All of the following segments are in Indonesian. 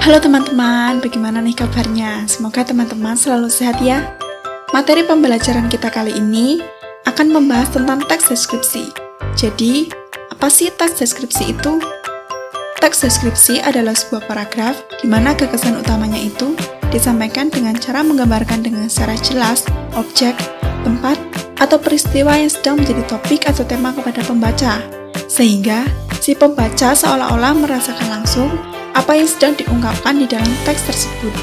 Halo teman-teman, bagaimana nih kabarnya? Semoga teman-teman selalu sehat ya. Materi pembelajaran kita kali ini akan membahas tentang teks deskripsi. Jadi, apa sih teks deskripsi itu? Teks deskripsi adalah sebuah paragraf di mana gagasan utamanya itu disampaikan dengan cara menggambarkan dengan secara jelas objek, tempat, atau peristiwa yang sedang menjadi topik atau tema kepada pembaca, sehingga si pembaca seolah-olah merasakan langsung apa yang sedang diungkapkan di dalam teks tersebut.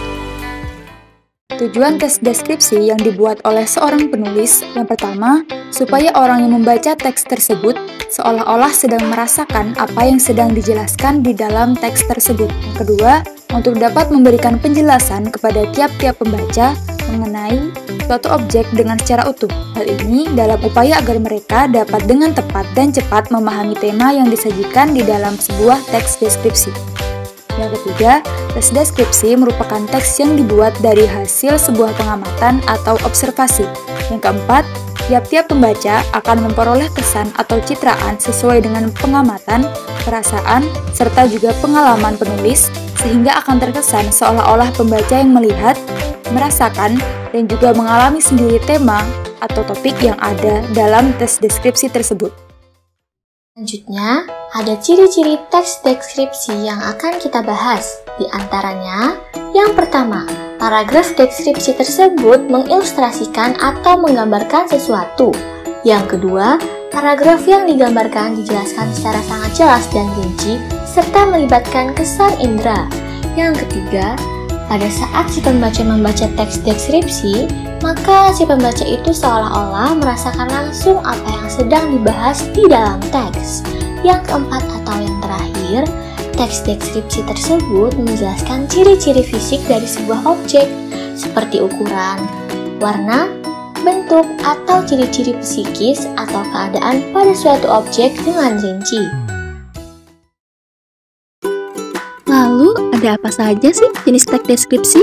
Tujuan teks deskripsi yang dibuat oleh seorang penulis, yang pertama, supaya orang yang membaca teks tersebut seolah-olah sedang merasakan apa yang sedang dijelaskan di dalam teks tersebut. Yang kedua, untuk dapat memberikan penjelasan kepada tiap-tiap pembaca mengenai suatu objek dengan secara utuh. Hal ini dalam upaya agar mereka dapat dengan tepat dan cepat memahami tema yang disajikan di dalam sebuah teks deskripsi. Yang ketiga, teks deskripsi merupakan teks yang dibuat dari hasil sebuah pengamatan atau observasi. Yang keempat, tiap-tiap pembaca akan memperoleh kesan atau citraan sesuai dengan pengamatan, perasaan, serta juga pengalaman penulis, sehingga akan terkesan seolah-olah pembaca yang melihat, merasakan, dan juga mengalami sendiri tema atau topik yang ada dalam teks deskripsi tersebut. Selanjutnya, ada ciri-ciri teks deskripsi yang akan kita bahas. Di antaranya, yang pertama, paragraf deskripsi tersebut mengilustrasikan atau menggambarkan sesuatu. Yang kedua, paragraf yang digambarkan dijelaskan secara sangat jelas dan rinci, serta melibatkan kesan indera. Yang ketiga, pada saat si pembaca membaca teks deskripsi, maka si pembaca itu seolah-olah merasakan langsung apa yang sedang dibahas di dalam teks. Yang keempat atau yang terakhir, teks deskripsi tersebut menjelaskan ciri-ciri fisik dari sebuah objek, seperti ukuran, warna, bentuk, atau ciri-ciri psikis atau keadaan pada suatu objek dengan rinci. Lalu, ada apa saja sih jenis teks deskripsi?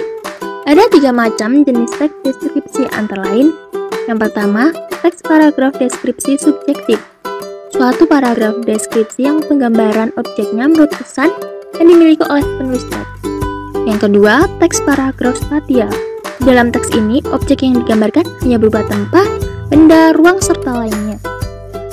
Ada 3 macam jenis teks deskripsi antara lain. Yang pertama, teks paragraf deskripsi subjektif. Suatu paragraf deskripsi yang penggambaran objeknya menurut kesan yang dimiliki oleh penulis teks. Yang kedua, teks paragraf spatial. Dalam teks ini, objek yang digambarkan hanya berupa tempat, benda, ruang, serta lainnya.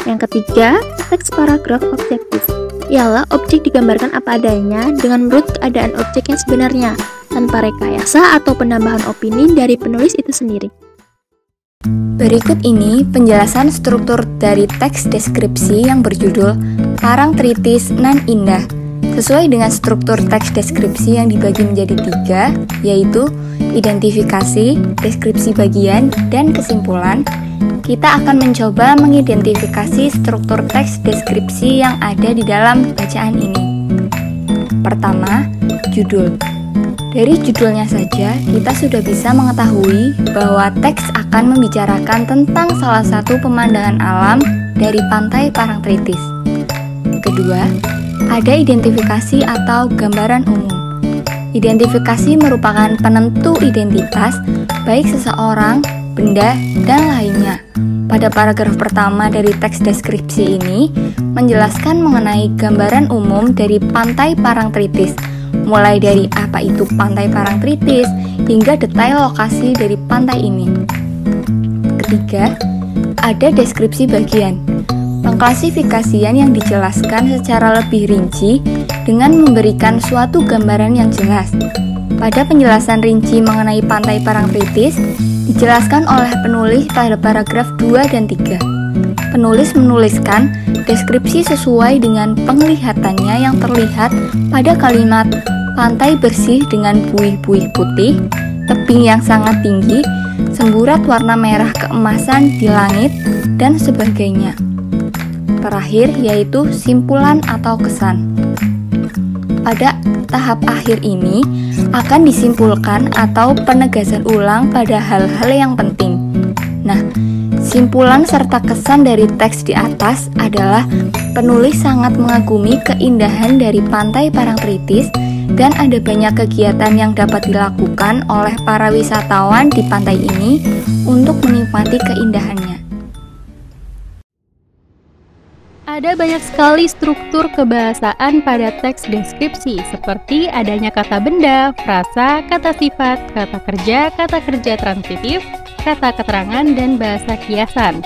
Yang ketiga, teks paragraf objektif. Ialah objek digambarkan apa adanya dengan menurut keadaan objek yang sebenarnya, tanpa rekayasa atau penambahan opini dari penulis itu sendiri. Berikut ini penjelasan struktur dari teks deskripsi yang berjudul Parangtritis Nan Indah. Sesuai dengan struktur teks deskripsi yang dibagi menjadi 3, yaitu identifikasi, deskripsi bagian, dan kesimpulan, kita akan mencoba mengidentifikasi struktur teks deskripsi yang ada di dalam bacaan ini. Pertama, judul. Dari judulnya saja, kita sudah bisa mengetahui bahwa teks akan membicarakan tentang salah satu pemandangan alam dari pantai Parangtritis. Kedua, ada identifikasi atau gambaran umum. Identifikasi merupakan penentu identitas, baik seseorang, benda, dan lainnya. Pada paragraf pertama dari teks deskripsi ini, menjelaskan mengenai gambaran umum dari pantai Parangtritis, mulai dari apa itu pantai Parangtritis hingga detail lokasi dari pantai ini. Ketiga, ada deskripsi bagian. Pengklasifikasian yang dijelaskan secara lebih rinci dengan memberikan suatu gambaran yang jelas. Pada penjelasan rinci mengenai pantai Parangtritis, dijelaskan oleh penulis pada paragraf 2 dan 3. Penulis menuliskan deskripsi sesuai dengan penglihatannya yang terlihat pada kalimat pantai bersih dengan buih-buih putih, tebing yang sangat tinggi, semburat warna merah keemasan di langit, dan sebagainya. Terakhir yaitu simpulan atau kesan. Pada tahap akhir ini akan disimpulkan atau penegasan ulang pada hal-hal yang penting. Nah, simpulan serta kesan dari teks di atas adalah penulis sangat mengagumi keindahan dari pantai Parangtritis dan ada banyak kegiatan yang dapat dilakukan oleh para wisatawan di pantai ini untuk menikmati keindahannya. Ada banyak sekali struktur kebahasaan pada teks deskripsi, seperti adanya kata benda, frasa, kata sifat, kata kerja transitif, kata keterangan, dan bahasa kiasan,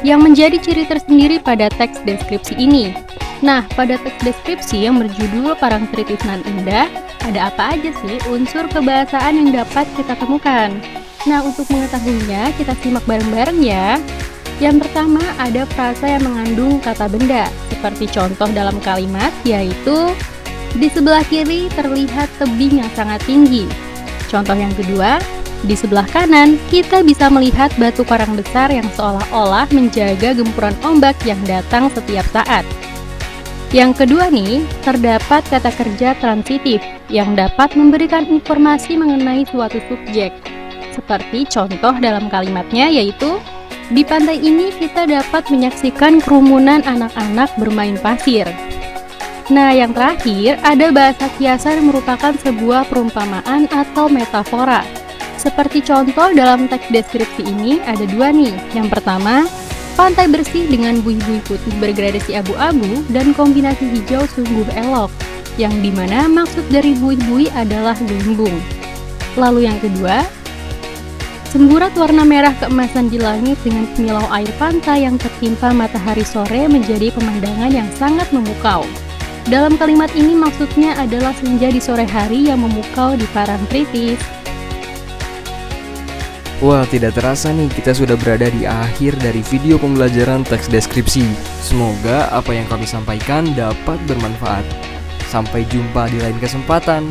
yang menjadi ciri tersendiri pada teks deskripsi ini. Nah, pada teks deskripsi yang berjudul Parang Tritis Nan Indah, ada apa aja sih unsur kebahasaan yang dapat kita temukan? Nah, untuk mengetahuinya, kita simak bareng-bareng ya. Yang pertama, ada frasa yang mengandung kata benda, seperti contoh dalam kalimat, yaitu di sebelah kiri terlihat tebing yang sangat tinggi. Contoh yang kedua, di sebelah kanan kita bisa melihat batu karang besar yang seolah-olah menjaga gempuran ombak yang datang setiap saat. Yang kedua nih, terdapat kata kerja transitif yang dapat memberikan informasi mengenai suatu subjek. Seperti contoh dalam kalimatnya, yaitu di pantai ini kita dapat menyaksikan kerumunan anak-anak bermain pasir. Nah, yang terakhir, ada bahasa kiasan yang merupakan sebuah perumpamaan atau metafora. Seperti contoh dalam teks deskripsi ini ada dua nih. Yang pertama, pantai bersih dengan buih-buih putih bergradasi abu-abu dan kombinasi hijau sungguh elok, yang dimana maksud dari buih-buih adalah gelembung. Lalu yang kedua, semburat warna merah keemasan di langit dengan kemilau air pantai yang tertimpa matahari sore menjadi pemandangan yang sangat memukau. Dalam kalimat ini maksudnya adalah senja di sore hari yang memukau di Parang Tritis. Wah, tidak terasa nih kita sudah berada di akhir dari video pembelajaran teks deskripsi. Semoga apa yang kami sampaikan dapat bermanfaat. Sampai jumpa di lain kesempatan.